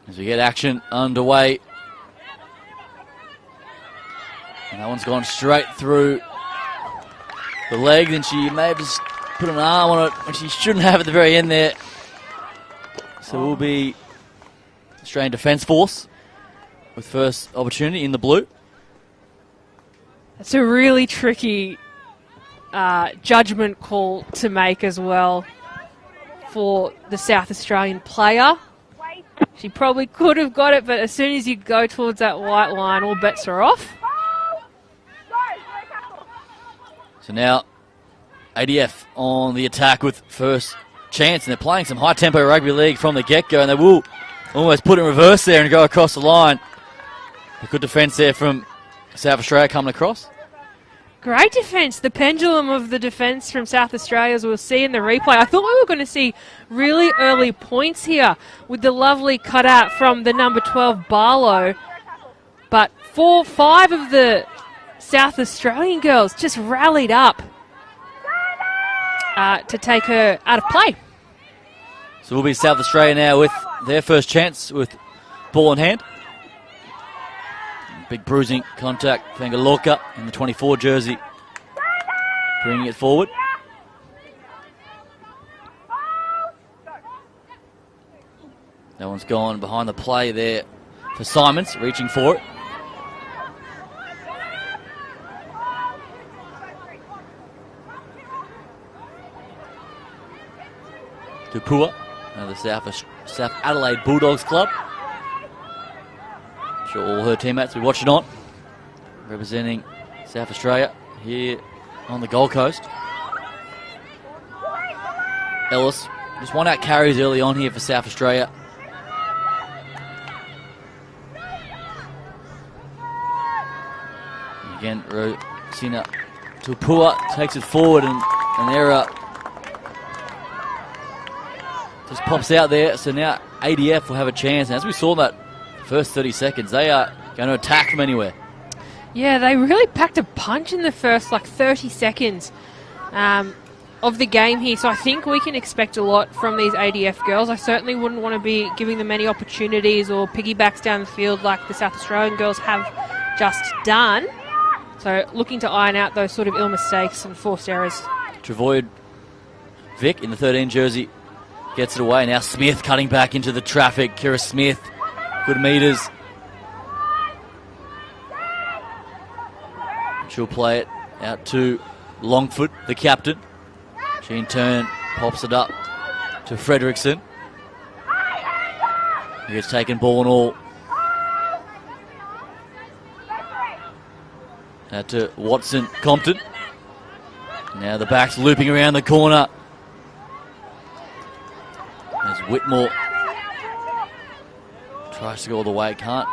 As we get action underway. And that one's gone straight through the leg. Then she may have just put an arm on it when she shouldn't have at the very end there. So it will be Australian Defence Force with first opportunity in the blue. It's a really tricky judgment call to make as well for the South Australian player. She probably could have got it, but as soon as you go towards that white line, all bets are off. So now ADF on the attack with first chance, and they're playing some high-tempo rugby league from the get-go, and they will almost put it in reverse there and go across the line. A good defence there from South Australia coming across. Great defence. The pendulum of the defence from South Australia, as we'll see in the replay. I thought we were going to see really early points here with the lovely cutout from the number 12 Barlow. But 4-5 of the South Australian girls just rallied up to take her out of play. So we'll be South Australia now with their first chance with ball in hand. Big bruising contact, Fangaloka in the 24 jersey, bringing it forward. That one's gone behind the play there for Simons, reaching for it. Tupua, the South Adelaide Bulldogs club. Sure all her teammates will be watching on, representing South Australia here on the Gold Coast. Ellis, just one out carries early on here for South Australia. And again, Rosina Tupua takes it forward, and an error just pops out there. So now ADF will have a chance, and as we saw that first 30 seconds, they are going to attack from anywhere. Yeah, they really packed a punch in the first 30 seconds of the game here. So I think we can expect a lot from these ADF girls. I certainly wouldn't want to be giving them any opportunities or piggybacks down the field like the South Australian girls have just done. So looking to iron out those sort of ill mistakes and forced errors. Travoid Vic in the 13 jersey gets it away. Now Smith cutting back into the traffic. Kira Smith. Good meters. She'll play it out to Longford, the captain. She in turn pops it up to Fredrickson. He gets taken ball and all. Out to Watson Compton. Now the back's looping around the corner. There's Whitmore. Tries to go all the way, can't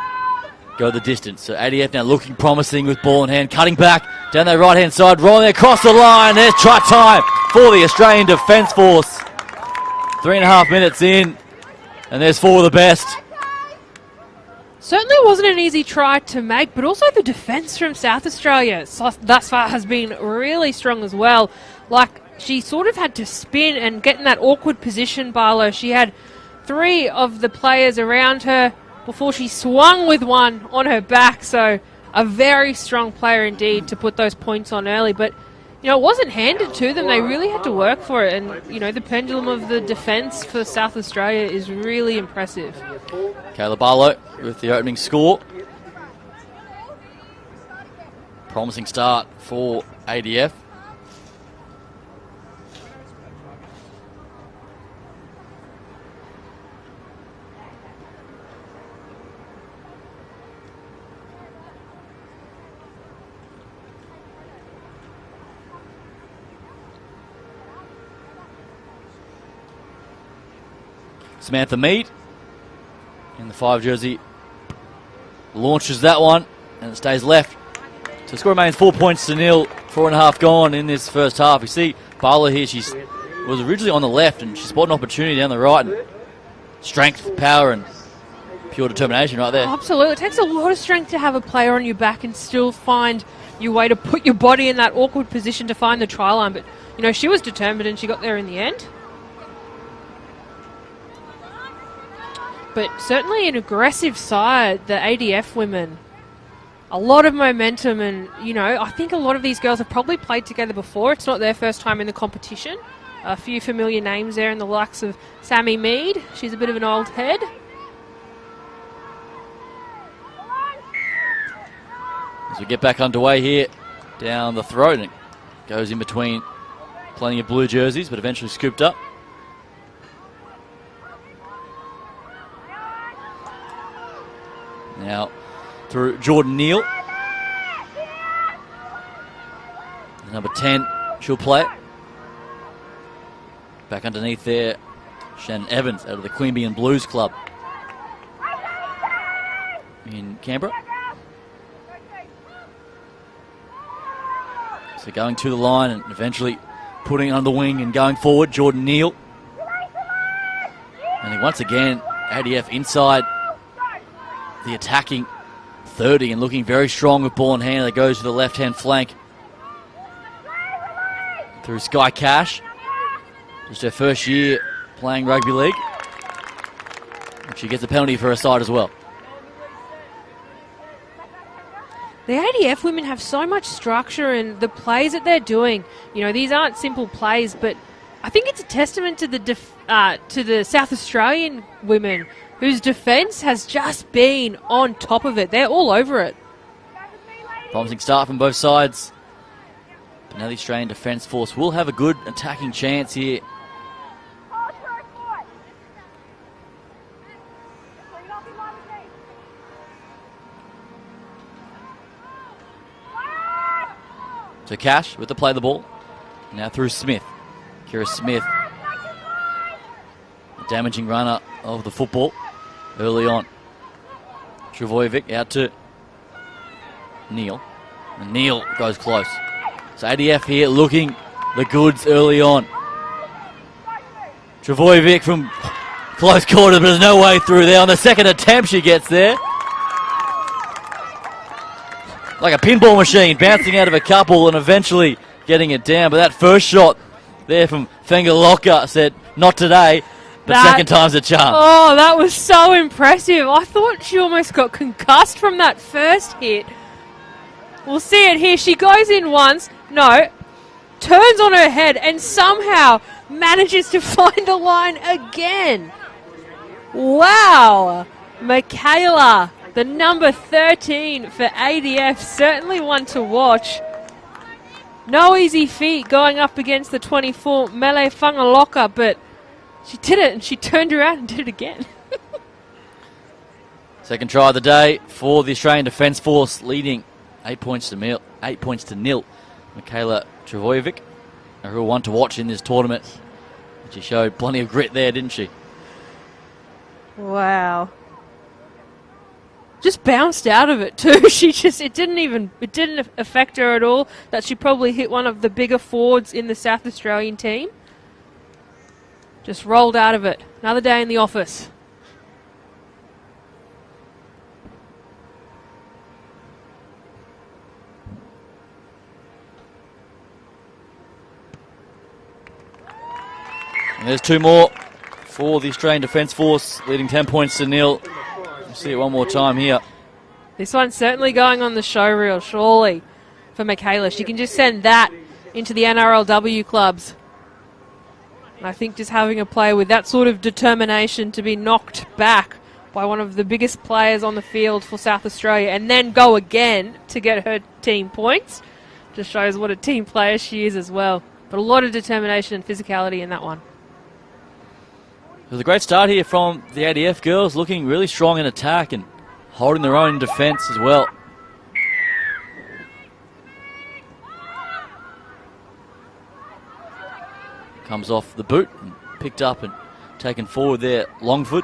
go the distance. So ADF now looking promising with ball in hand, cutting back down their right-hand side, rolling across the line. There's try time for the Australian Defence Force. 3.5 minutes in, and there's four of the best. Certainly wasn't an easy try to make, but also the defence from South Australia thus far has been really strong as well. She sort of had to spin and get in that awkward position, Barlow. She had three of the players around her before she swung with one on her back. So a very strong player indeed to put those points on early. But, it wasn't handed to them. They really had to work for it. And, the pendulum of the defence for South Australia is really impressive. Kayla Barlow with the opening score. Promising start for ADF. Samantha Mead in the 5 jersey launches that one, and it stays left. So the score remains 4 points to nil, 4.5 gone in this first half. You see Barlow here, she was originally on the left and she spotted an opportunity down the right. And strength, power and pure determination right there. Absolutely. It takes a lot of strength to have a player on your back and still find your way to put your body in that awkward position to find the try line. But, she was determined and she got there in the end. But certainly an aggressive side, the ADF women. A lot of momentum, and, you know, I think a lot of these girls have probably played together before. It's not their first time in the competition. A few familiar names there in the likes of Sammy Mead. She's a bit of an old head. As we get back underway here, down the throat, and it goes in between plenty of blue jerseys, but eventually scooped up. Now through Jordan Neal. Number 10, she'll play it. Back underneath there, Shannon Evans out of the Queanbeyan Blues Club in Canberra. So going to the line and eventually putting it on the wing and going forward, Jordan Neal. And once again, ADF inside the attacking 30 and looking very strong with ball in hand. That goes to the left-hand flank through Sky Cash. Just her first year playing rugby league. And she gets a penalty for her side as well. The ADF women have so much structure, and the plays that they're doing, you know, these aren't simple plays, but I think it's a testament to the South Australian women, whose defence has just been on top of it. They're all over it. Promising start from both sides. But now the Australian Defence Force will have a good attacking chance here. So Cash with the play the ball. Now through Smith. Kira Smith. A damaging runner of the football early on. Travojevic out to Neal. And Neal goes close. So ADF here looking the goods early on. Travojevic from close quarter, but there's no way through there. On the second attempt she gets there. Like a pinball machine, bouncing out of a couple and eventually getting it down. But that first shot there from Fengaloka said, not today, but second time's a charm. Oh, that was so impressive. I thought she almost got concussed from that first hit. We'll see it here. She goes in once, turns on her head and somehow manages to find the line again. Wow. Michaela, the number 13 for ADF, certainly one to watch. No easy feat going up against the 24 Mele Fangaloka, but she did it and she turned around and did it again. Second try of the day for the Australian Defence Force, leading 8 points to nil. Michaela Travojevic, a real one to watch in this tournament. She showed plenty of grit there, didn't she? Wow. Just bounced out of it too. It didn't affect her at all that she probably hit one of the bigger forwards in the South Australian team. Just rolled out of it. Another day in the office. And there's two more for the Australian Defence Force, leading 10 points to nil. We'll see it one more time here. This one's certainly going on the show reel, surely, for Michaela. She can just send that into the NRLW clubs. And I think just having a player with that sort of determination to be knocked back by one of the biggest players on the field for South Australia and then go again to get her team points just shows what a team player she is as well. But a lot of determination and physicality in that one. It was a great start here from the ADF girls, looking really strong in attack and holding their own in defence as well. Comes off the boot and picked up and taken forward there, Longfoot.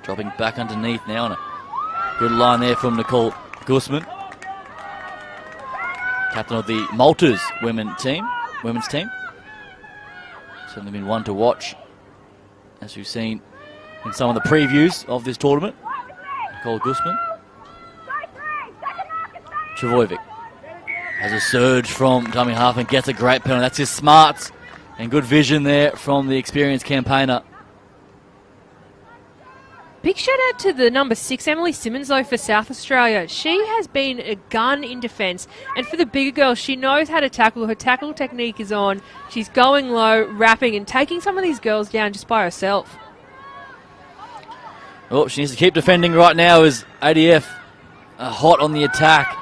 Dropping back underneath now, and a good line there from Nicole Guzman, captain of the Maltas women's team. Certainly been one to watch, as we've seen in some of the previews of this tournament. Nicole Guzman. Travojevic has a surge from dummy half and gets a great penalty. That's his smarts And good vision there from the experienced campaigner. Big shout out to the number 6, Emily Simmons, though, for South Australia. She has been a gun in defence. And for the bigger girls, she knows how to tackle. Her tackle technique is on. She's going low, wrapping, and taking some of these girls down just by herself. Well, she needs to keep defending right now as ADF are hot on the attack.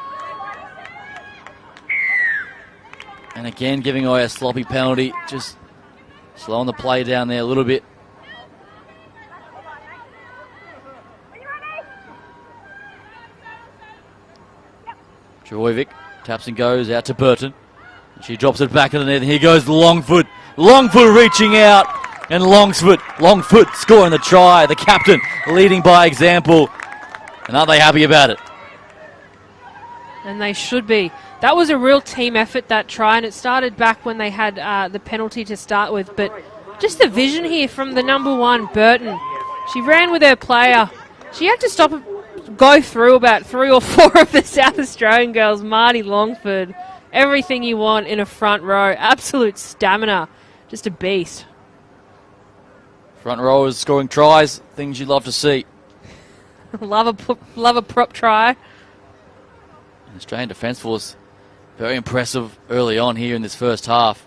And again, giving away a sloppy penalty. Just slowing the play down there a little bit. Travojevic taps and goes out to Burton. She drops it back underneath. And here goes Longfoot. Longfoot reaching out. And Longfoot scoring the try. The captain leading by example. And aren't they happy about it? And they should be. That was a real team effort, that try, and it started back when they had the penalty to start with. But just the vision here from the number 1, Burton. She ran with her player. She had to stop, go through about 3 or 4 of the South Australian girls. Marty Longford, everything you want in a front row. Absolute stamina. Just a beast. Front rowers scoring tries, things you'd love to see. love a prop try. The Australian Defence Force, very impressive early on here in this first half.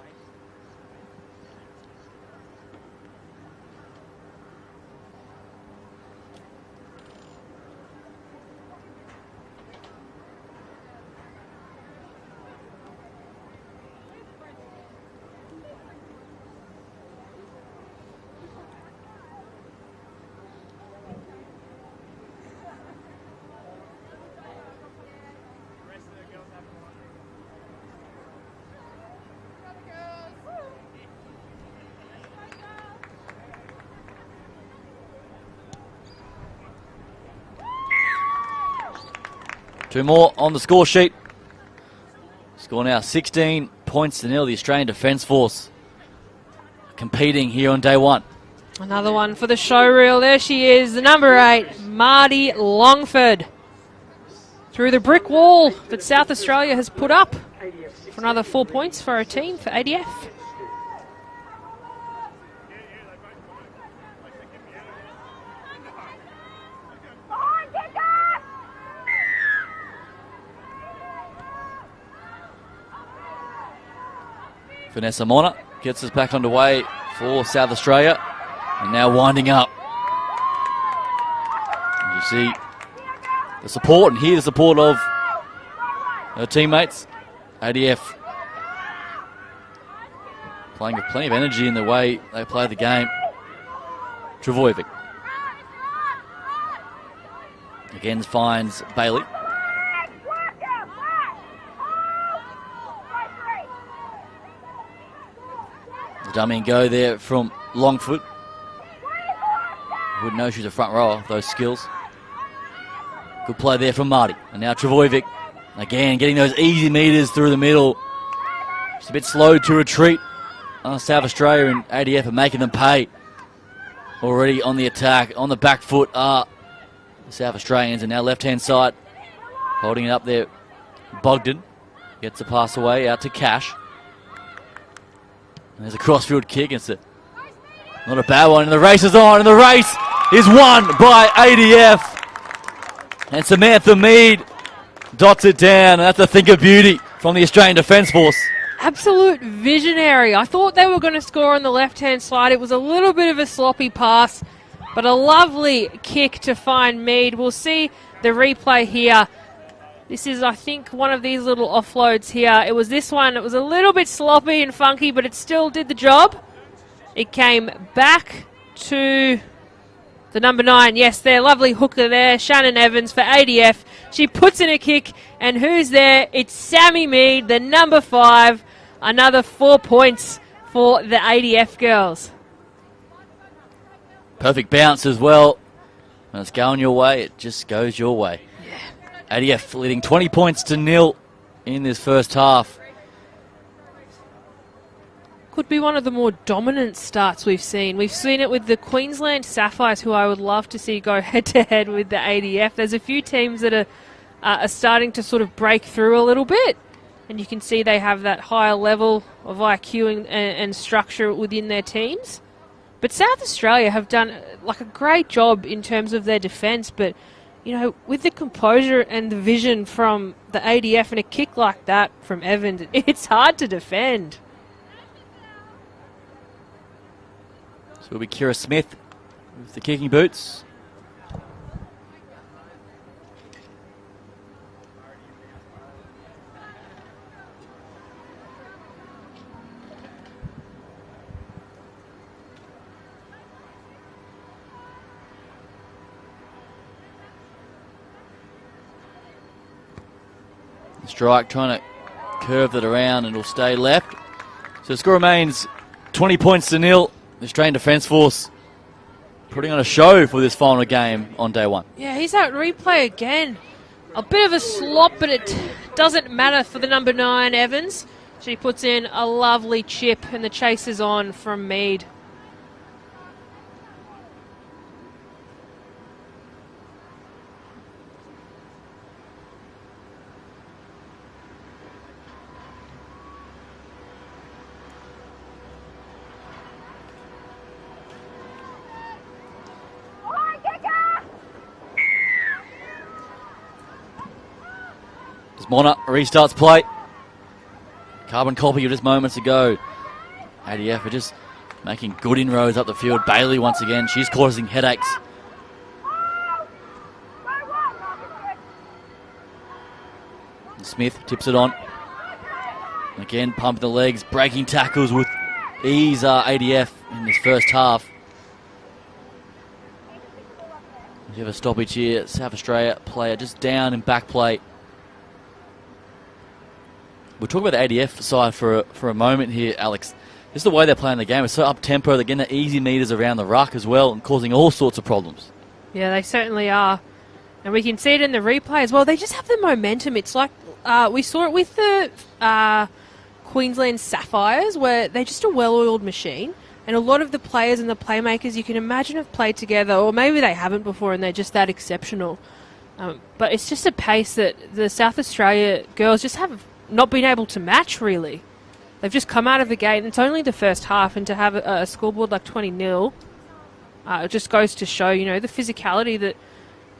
Two more on the score sheet. Score now 16 points to nil. The Australian Defence Force competing here on day 1. Another one for the show reel. There she is, the number 8, Marty Longford. Through the brick wall that South Australia has put up for another 4 points for our team, for ADF. Vanessa Mona gets us back underway for South Australia. And now winding up. And you see the support and hear the support of her teammates. ADF playing with plenty of energy in the way they play the game. Travojevic again finds Bailey. The dummy and go there from Longfoot. Wouldn't know she's a front rower, those skills. Good play there from Marty. And now Travojevic again getting those easy meters through the middle. Just a bit slow to retreat. South Australia and ADF are making them pay. Already on the attack, on the back foot are the South Australians. And now left-hand side, holding it up there. Bogdan gets the pass away out to Cash. And there's a crossfield kick. It's not a bad one. And the race is on. And the race is won by ADF. And Samantha Mead dots it down. And that's a think of beauty from the Australian Defence Force. Absolute visionary. I thought they were going to score on the left-hand side. It was a little bit of a sloppy pass, but a lovely kick to find Mead. We'll see the replay here. This is, I think, one of these little offloads here. It was this one. It was a little bit sloppy and funky, but it still did the job. It came back to the number 9. Yes, their lovely hooker there, Shannon Evans for ADF. She puts in a kick, and who's there? It's Sammy Mead, the number 5. Another 4 points for the ADF girls. Perfect bounce as well. When it's going your way, it just goes your way. Yeah. ADF leading 20 points to nil in this first half. Could be one of the more dominant starts we've seen. We've seen it with the Queensland Sapphires, who I would love to see go head-to-head with the ADF. There's a few teams that are starting to sort of break through a little bit. And you can see they have that higher level of IQ and structure within their teams. But South Australia have done like a great job in terms of their defence. But, you know, with the composure and the vision from the ADF and a kick like that from Evans, it's hard to defend. So it'll be Kira Smith with the kicking boots. Strike trying to curve that around and it'll stay left. So the score remains 20 points to nil. The Australian Defence Force putting on a show for this final game on day one. Yeah, he's out replay again. A bit of a slop, but it doesn't matter for the number 9, Evans. She puts in a lovely chip and the chase is on from Mead. Mona restarts play. Carbon copy of just moments ago. ADF are just making good inroads up the field. Bailey once again, she's causing headaches. And Smith tips it on. Again, pumping the legs, breaking tackles with ease ADF in this first half. We have a stoppage here. South Australia player just down in back play. We'll talk about the ADF side for a moment here, Alex. This is the way they're playing the game. It's so up-tempo. They're getting the easy meters around the ruck as well and causing all sorts of problems. Yeah, they certainly are. And we can see it in the replay as well. They just have the momentum. It's like we saw it with the Queensland Sapphires, where they're just a well-oiled machine. And a lot of the players and the playmakers you can imagine have played together, or maybe they haven't before and they're just that exceptional. But it's just a pace that the South Australia girls just have not been able to match, really. They've just come out of the gate, and it's only the first half, and to have a scoreboard like 20-0, it just goes to show, you know, the physicality that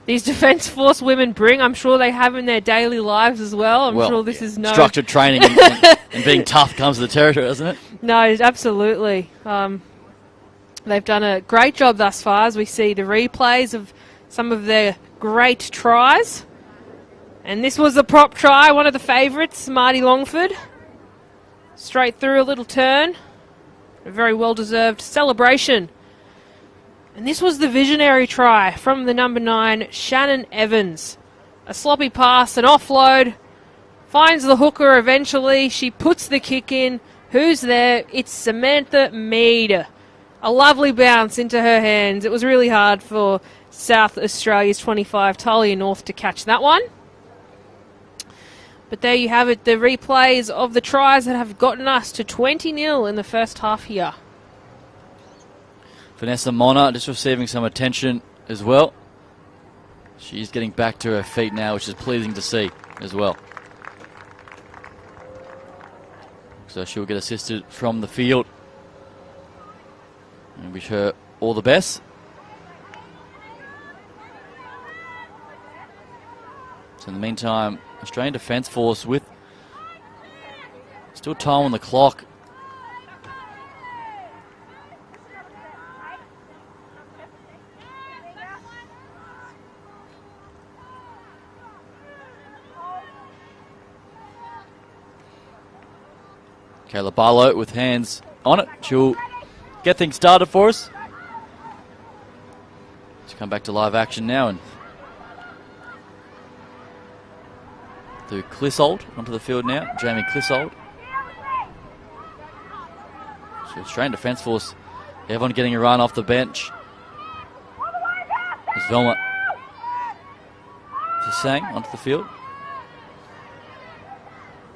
these Defence Force women bring. I'm sure they have in their daily lives as well. I'm sure this is no... Structured training and being tough comes with the territory, doesn't it? No, absolutely. They've done a great job thus far, as we see the replays of some of their great tries. And this was a prop try, one of the favourites, Marty Longford. Straight through, a little turn. A very well-deserved celebration. And this was the visionary try from the number 9, Shannon Evans. A sloppy pass, an offload. Finds the hooker eventually. She puts the kick in. Who's there? It's Samantha Mead. A lovely bounce into her hands. It was really hard for South Australia's 25, Talia North, to catch that one. But there you have it, the replays of the tries that have gotten us to 20-0 in the first half here. Vanessa Mona just receiving some attention as well. She's getting back to her feet now, which is pleasing to see as well. So she'll get assisted from the field. And wish her all the best. So in the meantime, Australian Defence Force with still time on the clock. Kayla Barlow with hands on it. She'll get things started for us. Let's come back to live action now and to Clissold onto the field now. Jamie Clissold. So Australian Defence Force, everyone getting a run off the bench. As Velma just sang onto the field.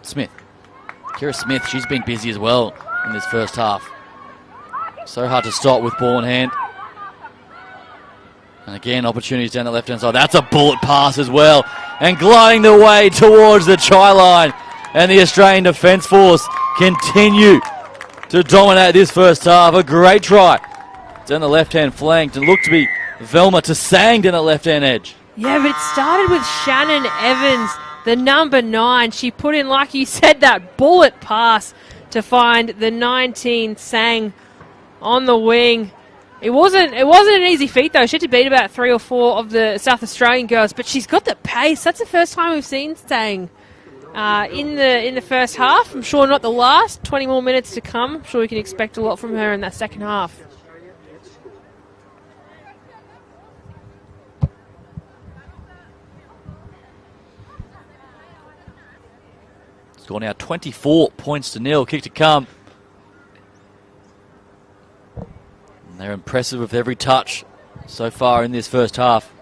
Smith. Kira Smith, she's been busy as well in this first half. So hard to stop with ball in hand. And again, opportunities down the left-hand side. That's a bullet pass as well. And gliding the way towards the try line and the Australian Defence Force continue to dominate this first half. A great try down the left-hand flank, and looked to be Velma to Sang down the left-hand edge. Yeah, but it started with Shannon Evans, the number 9. She put in, like you said, that bullet pass to find the 19 Sang on the wing. It wasn't an easy feat, though. She had to beat about 3 or 4 of the South Australian girls, but she's got the pace. That's the first time we've seen Sang in the first half. I'm sure not the last. 20 more minutes to come. I'm sure we can expect a lot from her in that second half. Score now 24 points to nil. Kick to come. And they're impressive with every touch so far in this first half.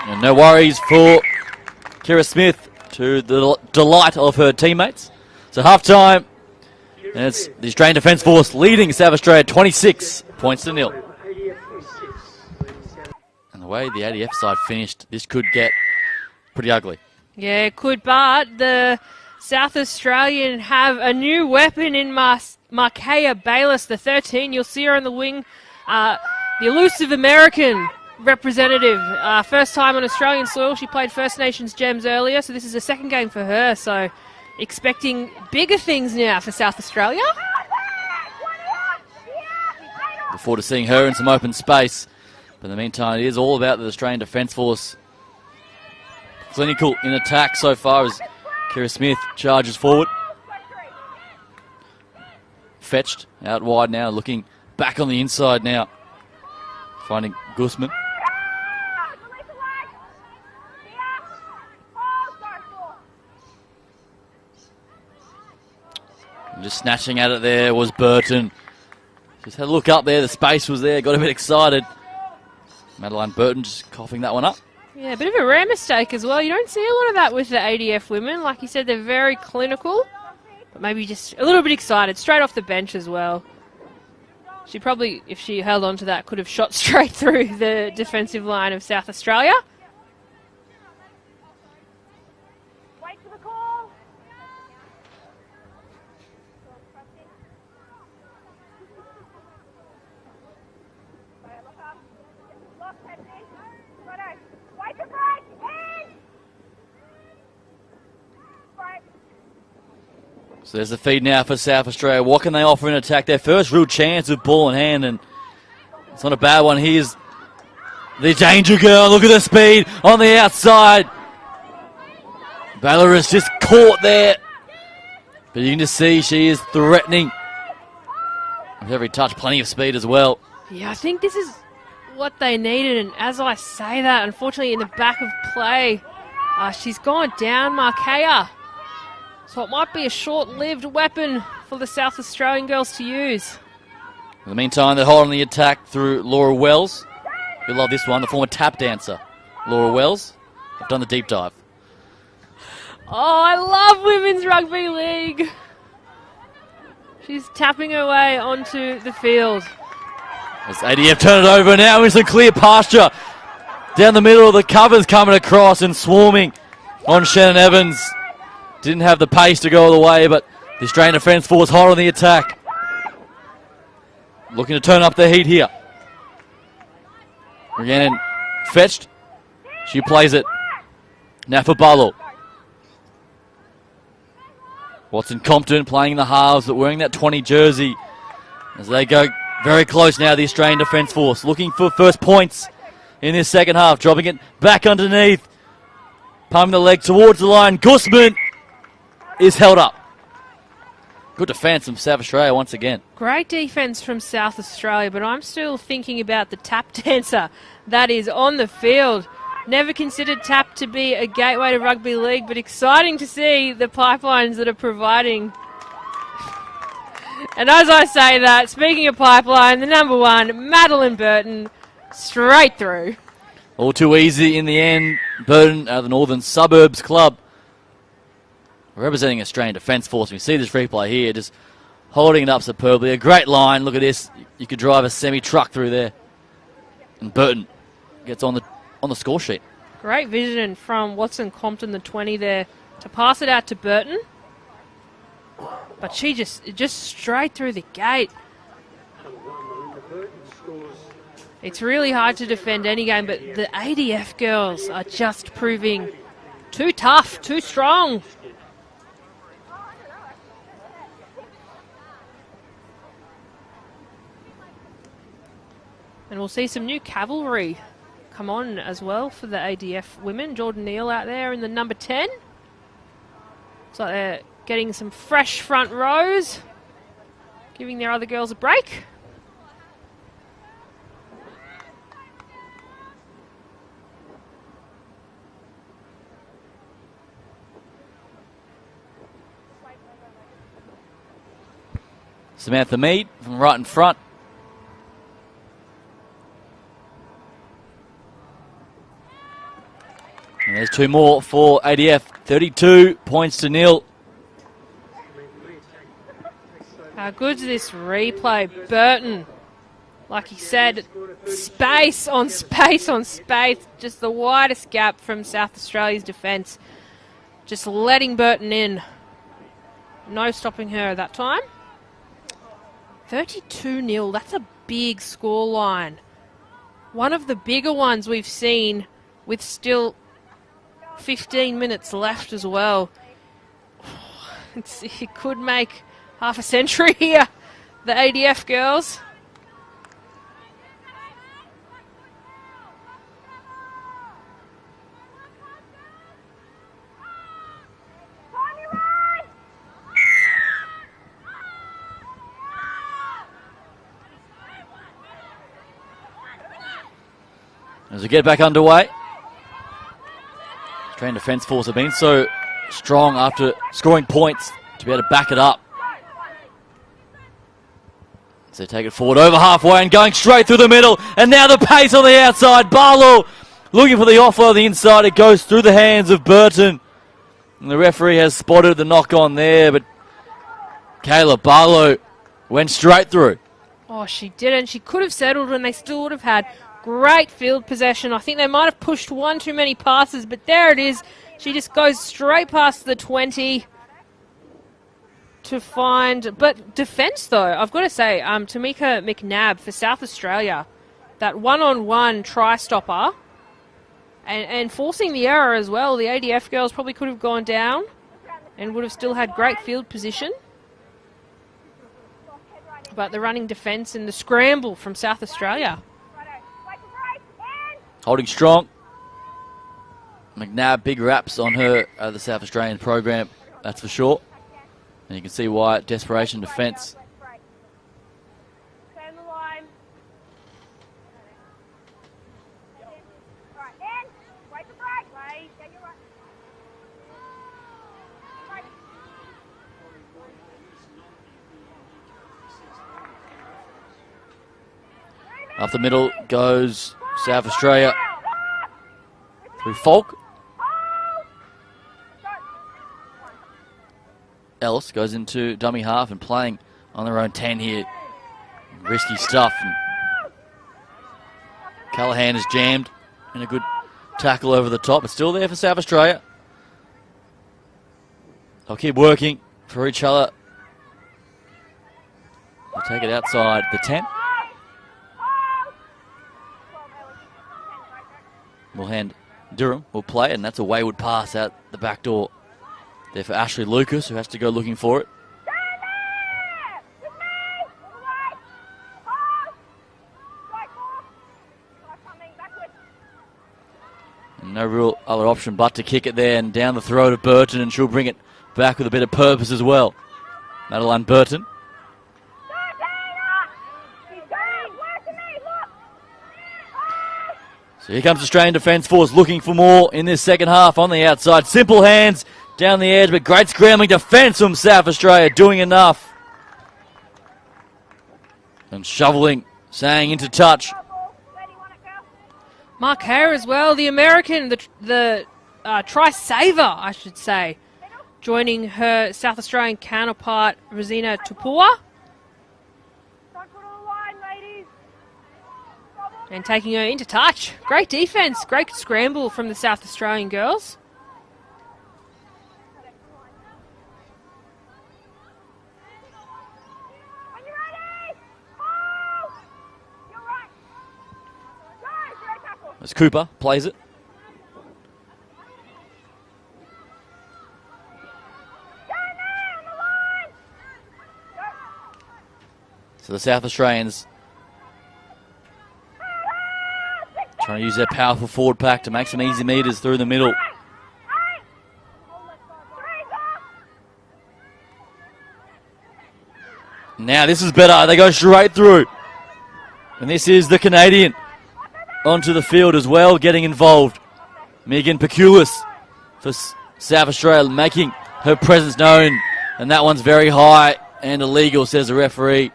And no worries for Kira Smith, to the delight of her teammates. So half-time, and it's the Australian Defence Force leading South Australia 26 points to nil. And the way the ADF side finished, this could get pretty ugly. Yeah, it could, but the South Australian have a new weapon in Markea Bayless, the 13. You'll see her on the wing, the elusive American representative. First time on Australian soil. She played First Nations Gems earlier, so this is a second game for her. So expecting bigger things now for South Australia. Look forward to seeing her in some open space. But in the meantime, it is all about the Australian Defence Force. Clinical in attack so far as Kira Smith charges forward. Fetched out wide now, looking back on the inside now. Finding Guzman. And just snatching at it there was Burton. Just had a look up there, the space was there, got a bit excited. Madeline Burton just coughing that one up. Yeah, a bit of a rare mistake as well. You don't see a lot of that with the ADF women. Like you said, they're very clinical, but maybe just a little bit excited, straight off the bench as well. She probably, if she held on to that, could have shot straight through the defensive line of South Australia. Wait for the call. Wait for break. So there's the feed now for South Australia. What can they offer in attack? Their first real chance with ball in hand, and it's not a bad one. Here's the danger girl. Look at the speed on the outside. Belarus just caught there. But you can just see she is threatening. With every touch, plenty of speed as well. Yeah, I think this is what they needed, and as I say that, unfortunately in the back of play, she's gone down, Markea. So it might be a short-lived weapon for the South Australian girls to use. In the meantime, they're holding the attack through Laura Wells. You'll love this one, the former tap dancer. Laura Wells. I've done the deep dive. Oh, I love Women's Rugby League. She's tapping her way onto the field. As ADF turn it over now into clear pasture. Down the middle of the covers coming across and swarming on Shannon Evans. Didn't have the pace to go all the way, but the Australian Defence Force hot on the attack. Looking to turn up the heat here. Again, fetched. She plays it. Now for Barlow. Watson Compton playing the halves, but wearing that 20 jersey. As they go very close now, the Australian Defence Force. Looking for first points in this second half. Dropping it back underneath. Pumping the leg towards the line. Guzman is held up. Good defence from South Australia once again. Great defence from South Australia, but I'm still thinking about the tap dancer that is on the field. Never considered TAP to be a gateway to rugby league, but exciting to see the pipelines that are providing. And as I say that, speaking of pipeline, the number 1, Madeline Burton, straight through. All too easy in the end. Burton, the Northern Suburbs Club, representing Australian Defence Force. We see this replay here, just holding it up superbly. A great line. Look at this. You could drive a semi-truck through there. And Burton gets on the score sheet. Great vision from Watson Compton, the 20 there, to pass it out to Burton. But she just straight through the gate. It's really hard to defend any game, but the ADF girls are just proving too tough, too strong. And we'll see some new cavalry come on as well for the ADF women. Jordan Neal out there in the number 10. Looks like they're getting some fresh front rows, giving their other girls a break. Samantha Mead from right in front. And there's 2 more for ADF. 32 points to 0. How good's this replay? Burton, like he said, space on space on space. Just the widest gap from South Australia's defence. Just letting Burton in. No stopping her that time. 32-0, that's a big scoreline. One of the bigger ones we've seen with still 15 minutes left as well. It could make half a century here, the ADF girls. As we get back underway, Australian Defence Force have been so strong after scoring points to be able to back it up. So they take it forward over halfway and going straight through the middle. And now the pace on the outside. Barlow looking for the offload on the inside. It goes through the hands of Burton. And the referee has spotted the knock on there, but Kayla Barlow went straight through. Oh, she didn't. She could have settled and they still would have had great field possession. I think they might have pushed one too many passes, but there it is. She just goes straight past the 20 to find. But defence, though, I've got to say, Tamika McNabb for South Australia, that one-on-one try-stopper and forcing the error as well. The ADF girls probably could have gone down and would have still had great field position. But the running defence and the scramble from South Australia. Holding strong. McNabb, big raps on her, the South Australian program, that's for sure. And you can see why, desperation defence. Up the middle goes South Australia through Falk. Ellis goes into dummy half and playing on their own 10 here. Risky stuff. And Callahan is jammed and a good tackle over the top. It's still there for South Australia. They'll keep working for each other. They'll take it outside the 10. We'll hand Durham will play, and that's a wayward pass out the back door there for Ashley Lucas, who has to go looking for it. And no real other option but to kick it there and down the throat of Burton, and she'll bring it back with a bit of purpose as well. Madeline Burton. So here comes Australian Defence Force looking for more in this second half on the outside. Simple hands down the edge, but great scrambling defence from South Australia, doing enough. And shoveling, saying into touch. Mark Hare as well, the American, the try-saver, I should say, joining her South Australian counterpart, Rosina Tupua. And taking her into touch. Great defence, great scramble from the South Australian girls. As Cooper plays it. So the South Australians trying to use their powerful forward pack to make some easy meters through the middle. Now this is better. They go straight through. And this is the Canadian onto the field as well, getting involved. Megan Peculis for South Australia, making her presence known. And that one's very high and illegal, says the referee,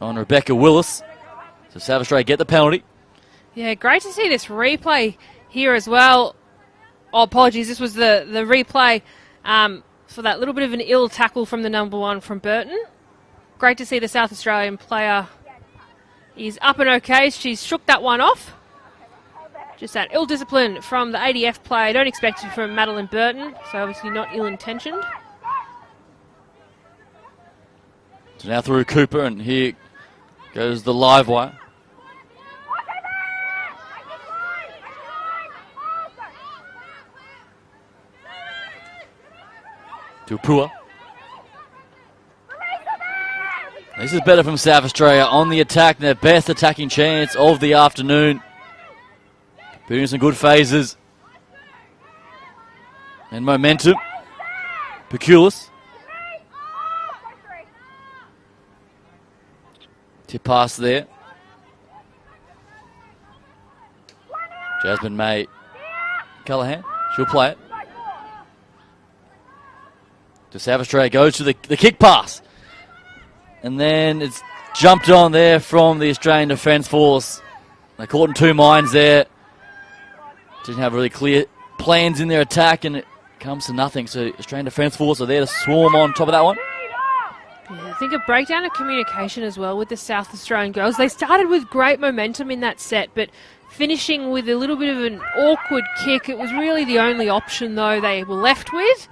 on Rebecca Willis. So South Australia get the penalty. Yeah, great to see this replay here as well. Oh, apologies, this was the replay for that little bit of an ill tackle from the number one from Burton. Great to see the South Australian player is up and okay. She's shook that one off. Just that ill discipline from the ADF player. Don't expect it from Madeline Burton, so obviously not ill-intentioned. So now through Cooper, and here goes the live wire. Tupua. This is better from South Australia on the attack, their best attacking chance of the afternoon. Putting some good phases. And momentum. Peculis. Tip pass there. Jasmine May Callahan. She'll play it. To South Australia, goes to the kick pass. And then it's jumped on there from the Australian Defence Force. They caught in two minds there. Didn't have really clear plans in their attack, and it comes to nothing. So Australian Defence Force are there to swarm on top of that one. Yeah, I think a breakdown of communication as well with the South Australian girls. They started with great momentum in that set, but finishing with a little bit of an awkward kick. It was really the only option, though, they were left with.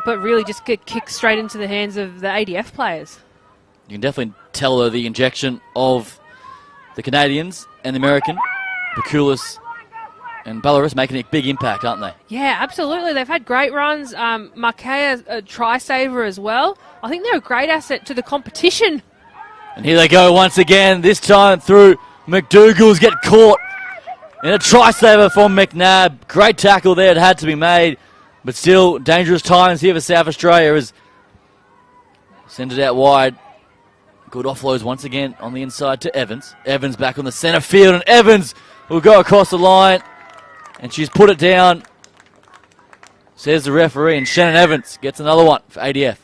But really just get kicked straight into the hands of the ADF players. You can definitely tell though the injection of the Canadians and the American, Peculis and Belarus, making a big impact, aren't they? Yeah, absolutely. They've had great runs. Markea, a try-saver as well. I think they're a great asset to the competition. And here they go once again, this time through McDougall's, get caught in a try-saver from McNabb. Great tackle there, it had to be made. But still, dangerous times here for South Australia as send it out wide. Good offloads once again on the inside to Evans. Evans back on the centre field, and Evans will go across the line. And she's put it down, says the referee, and Shannon Evans gets another one for ADF.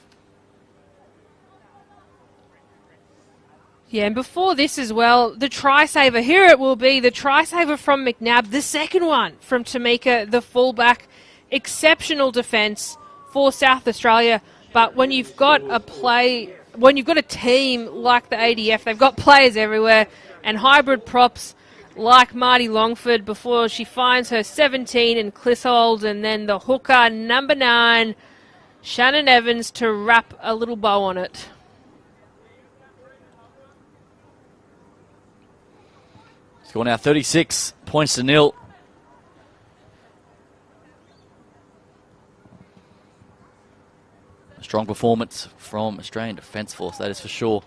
Yeah, and before this as well, the try-saver. Here it will be, the try-saver from McNabb, the second one from Tamika, the fullback. Exceptional defence for South Australia, but when you've got a team like the ADF, they've got players everywhere, and hybrid props like Marty Longford before she finds her 17 in Clissold, and then the hooker, number 9, Shannon Evans, to wrap a little bow on it. Score now 36 points to nil. A strong performance from Australian Defence Force, that is for sure.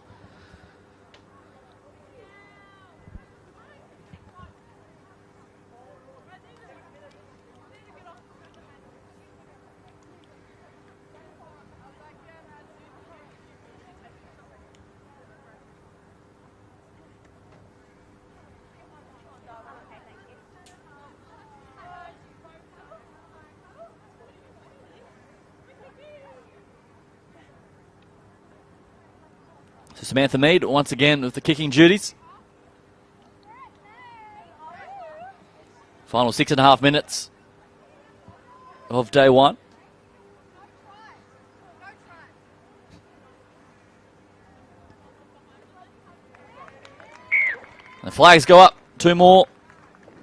So Samantha Mead once again with the kicking duties. Final 6.5 minutes of day one. The flags go up. 2 more.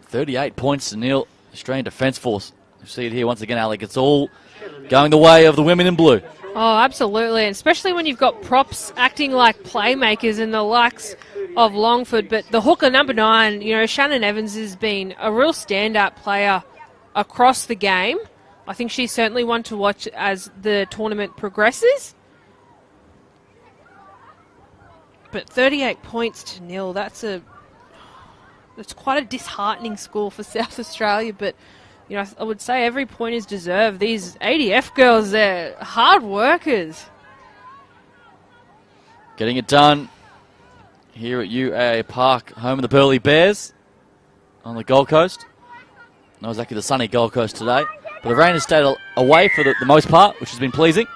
38 points to nil. Australian Defence Force. You see it here once again, Alec. It's all going the way of the women in blue. Oh, absolutely. And especially when you've got props acting like playmakers and the likes of Longford. But the hooker, number 9, you know, Shannon Evans has been a real standout player across the game. I think she's certainly one to watch as the tournament progresses. But 38 points to nil, that's quite a disheartening score for South Australia. But, you know, I would say every point is deserved. These ADF girls, they're hard workers. Getting it done here at UAA Park, home of the Burleigh Bears on the Gold Coast. Not exactly the sunny Gold Coast today, but the rain has stayed away for the most part, which has been pleasing.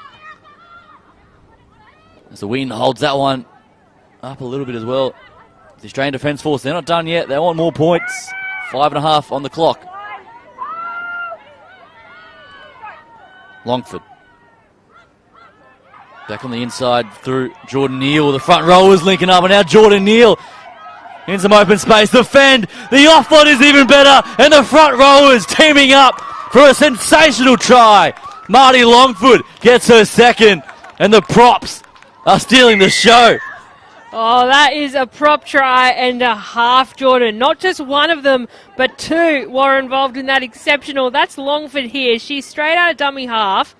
As the wind holds that one up a little bit as well. The Australian Defence Force, they're not done yet. They want more points. 5.5 on the clock. Longford. Back on the inside through Jordan Neal. The front rowers linking up, and now Jordan Neal in some open space. The fend. The off-foot is even better, and the front rowers teaming up for a sensational try. Marty Longford gets her second, and the props are stealing the show. Oh, that is a prop try and a half, Jordan. Not just one of them, but 2 were involved in that exceptional. That's Longford here. She's straight out of dummy half.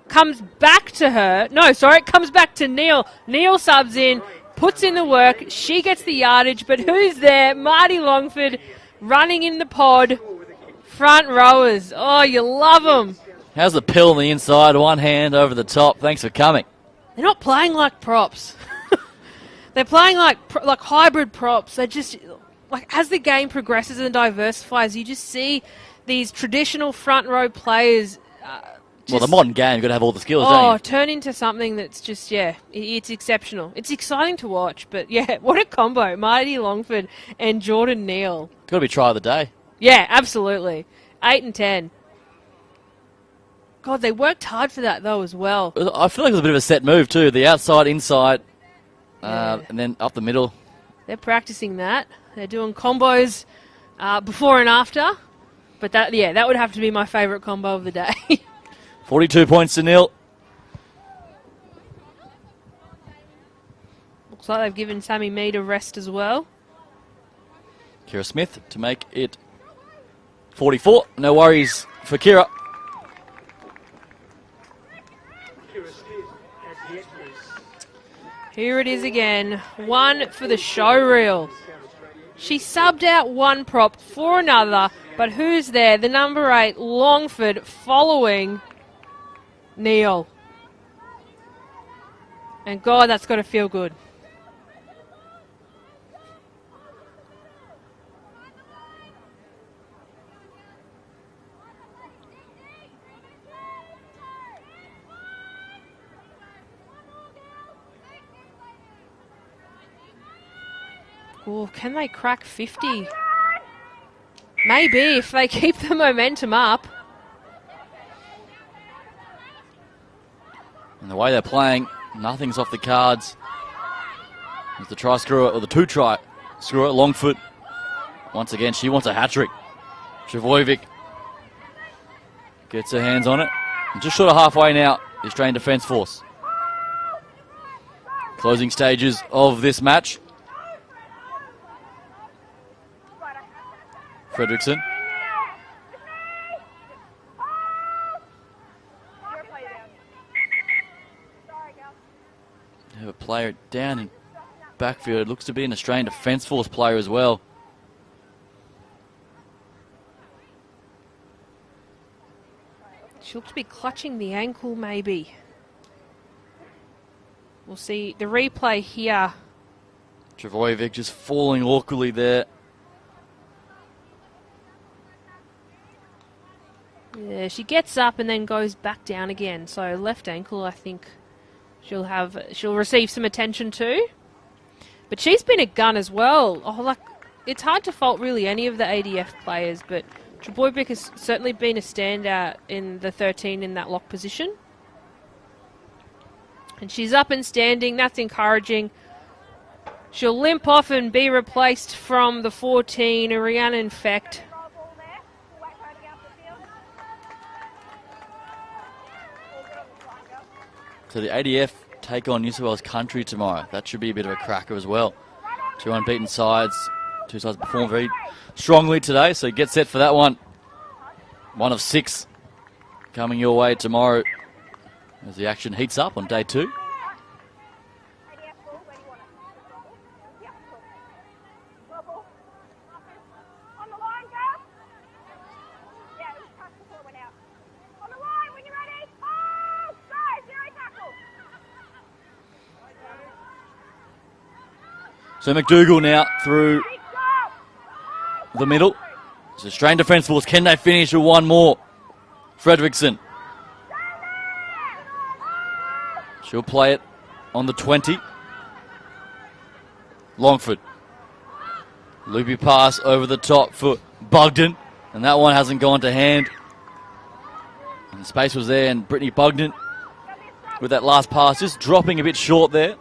Comes back to her. No, sorry, it comes back to Neal. Neal subs in, puts in the work. She gets the yardage, but who's there? Marty Longford running in the pod. Front rowers. Oh, you love them. How's the pill on the inside? One hand over the top. Thanks for coming. They're not playing like props. They're playing like hybrid props. They just, like, as the game progresses and diversifies, you just see these traditional front row players. Well, the modern game, you've got to have all the skills, oh, don't you? turn into something that's just, yeah, it's exceptional. It's exciting to watch, but yeah, what a combo. Marty Longford and Jordan Neal. Got to be try of the day. Yeah, absolutely. 8 and 10. God, they worked hard for that, though, as well. I feel like it was a bit of a set move, too. The outside, inside. Yeah. And then up the middle. They're practicing that. They're doing combos before and after. But that would have to be my favourite combo of the day. 42 points to nil. Looks like they've given Sammy Mead a rest as well. Kira Smith to make it 44. No worries for Kira. Here it is again. 1 for the show reel. She subbed out 1 prop for another, but who's there? The number 8, Longford, following Neal. And God, that's got to feel good. Oh, can they crack 50? Maybe, if they keep the momentum up. And the way they're playing, nothing's off the cards. There's the try screwer, or the 2 try screwer at Longford. Once again, she wants a hat-trick. Travojevic gets her hands on it. And just short of halfway now, the Australian Defence Force. Closing stages of this match. Fredrickson. Have a player down in backfield. Looks to be an Australian Defence Force player as well. She looks to be clutching the ankle, maybe. We'll see the replay here. Travojevic just falling awkwardly there. Yeah, she gets up and then goes back down again. So left ankle, I think, she'll receive some attention too. But she's been a gun as well. It's hard to fault really any of the ADF players, but Trebojevic has certainly been a standout in the 13 in that lock position. And she's up and standing. That's encouraging. She'll limp off and be replaced from the 14, Rhiannon Fecht. So the ADF take on New South Wales Country tomorrow. That should be a bit of a cracker as well. Two unbeaten sides. Two sides perform very strongly today, so get set for that one. One of 6 coming your way tomorrow as the action heats up on day 2. So McDougall now through the middle. It's a strained defence force. Can they finish with one more? Fredrickson. She'll play it on the 20. Longford. Loopy pass over the top for Bugden. And that one hasn't gone to hand. And the space was there, and Brittany Bugden with that last pass just dropping a bit short there.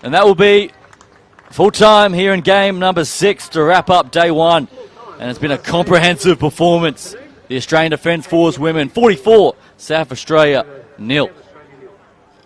And that will be full time here in game number 6 to wrap up day 1. And it's been a comprehensive performance. The Australian Defence Force women 44, South Australia 0.